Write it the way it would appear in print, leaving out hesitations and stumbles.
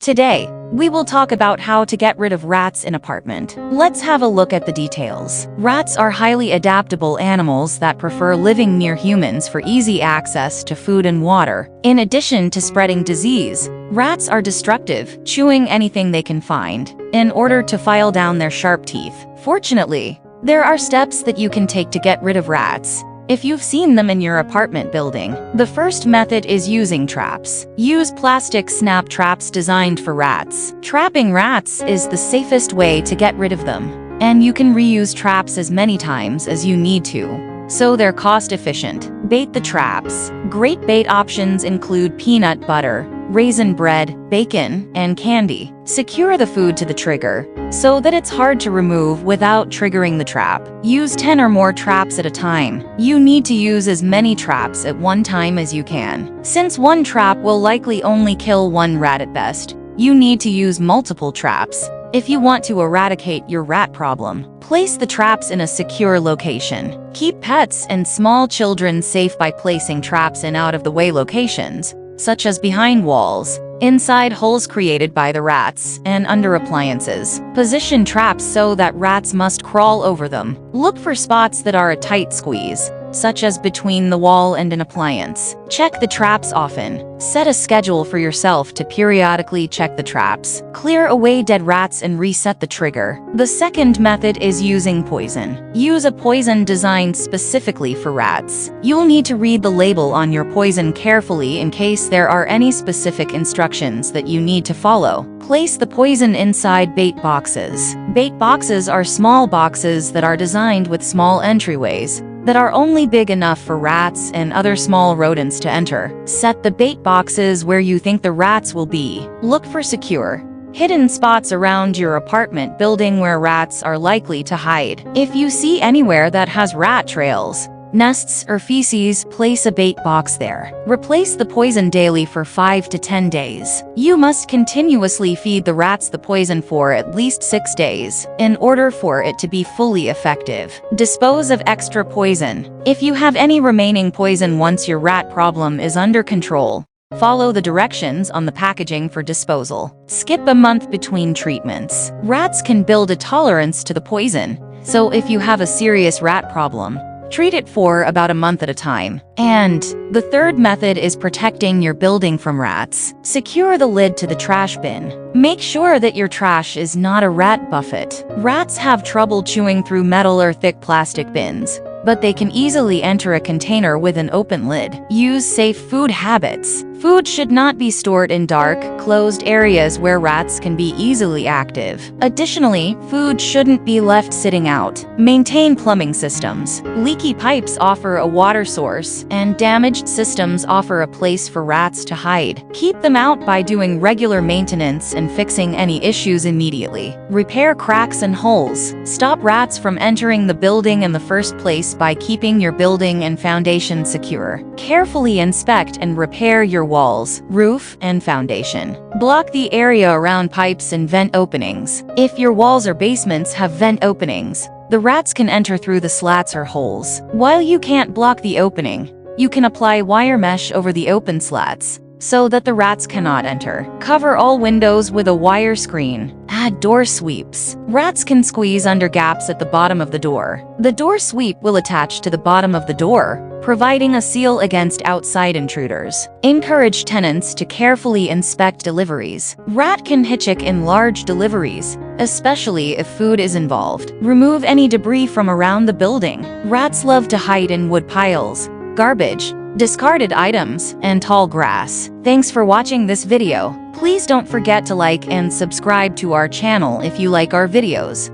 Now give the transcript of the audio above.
Today, we will talk about how to get rid of rats in apartment. Let's have a look at the details. Rats are highly adaptable animals that prefer living near humans for easy access to food and water. In addition to spreading disease, rats are destructive, chewing anything they can find in order to file down their sharp teeth. Fortunately, there are steps that you can take to get rid of rats if you've seen them in your apartment building. The first method is using traps. Use plastic snap traps designed for rats. Trapping rats is the safest way to get rid of them, and you can reuse traps as many times as you need to, so they're cost efficient. Bait the traps. Great bait options include peanut butter, raisin bread, bacon, and candy. Secure the food to the trigger so that it's hard to remove without triggering the trap. Use 10 or more traps at a time. You need to use as many traps at one time as you can. Since one trap will likely only kill one rat at best, you need to use multiple traps if you want to eradicate your rat problem. Place the traps in a secure location. Keep pets and small children safe by placing traps in out-of-the-way locations, such as behind walls, inside holes created by the rats, and under appliances. Position traps so that rats must crawl over them. Look for spots that are a tight squeeze, such as between the wall and an appliance. Check the traps often. Set a schedule for yourself to periodically check the traps. Clear away dead rats and reset the trigger. The second method is using poison. Use a poison designed specifically for rats. You'll need to read the label on your poison carefully in case there are any specific instructions that you need to follow. Place the poison inside bait boxes. Bait boxes are small boxes that are designed with small entryways that are only big enough for rats and other small rodents to enter. Set the bait boxes where you think the rats will be. Look for secure, hidden spots around your apartment building where rats are likely to hide. If you see anywhere that has rat trails, nests, or feces, place a bait box there. Replace the poison daily for 5 to 10 days. You must continuously feed the rats the poison for at least 6 days in order for it to be fully effective. Dispose of extra poison. If you have any remaining poison once your rat problem is under control, follow the directions on the packaging for disposal. Skip a month between treatments. Rats can build a tolerance to the poison, so if you have a serious rat problem, treat it for about a month at a time. And the third method is protecting your building from rats. Secure the lid to the trash bin. Make sure that your trash is not a rat buffet. Rats have trouble chewing through metal or thick plastic bins, but they can easily enter a container with an open lid. Use safe food habits. Food should not be stored in dark, closed areas where rats can be easily active. Additionally, food shouldn't be left sitting out. Maintain plumbing systems. Leaky pipes offer a water source, and damaged systems offer a place for rats to hide. Keep them out by doing regular maintenance and fixing any issues immediately. Repair cracks and holes. Stop rats from entering the building in the first place by keeping your building and foundation secure. Carefully inspect and repair your walls, roof, and foundation. Block the area around pipes and vent openings. If your walls or basements have vent openings, the rats can enter through the slats or holes. While you can't block the opening, you can apply wire mesh over the open slats so that the rats cannot enter. Cover all windows with a wire screen. Add door sweeps. Rats can squeeze under gaps at the bottom of the door. The door sweep will attach to the bottom of the door, providing a seal against outside intruders. Encourage tenants to carefully inspect deliveries. Rat can hitchhick in large deliveries, especially if food is involved. Remove any debris from around the building. Rats love to hide in wood piles, garbage, discarded items, and tall grass. Thanks for watching this video. Please don't forget to like and subscribe to our channel if you like our videos.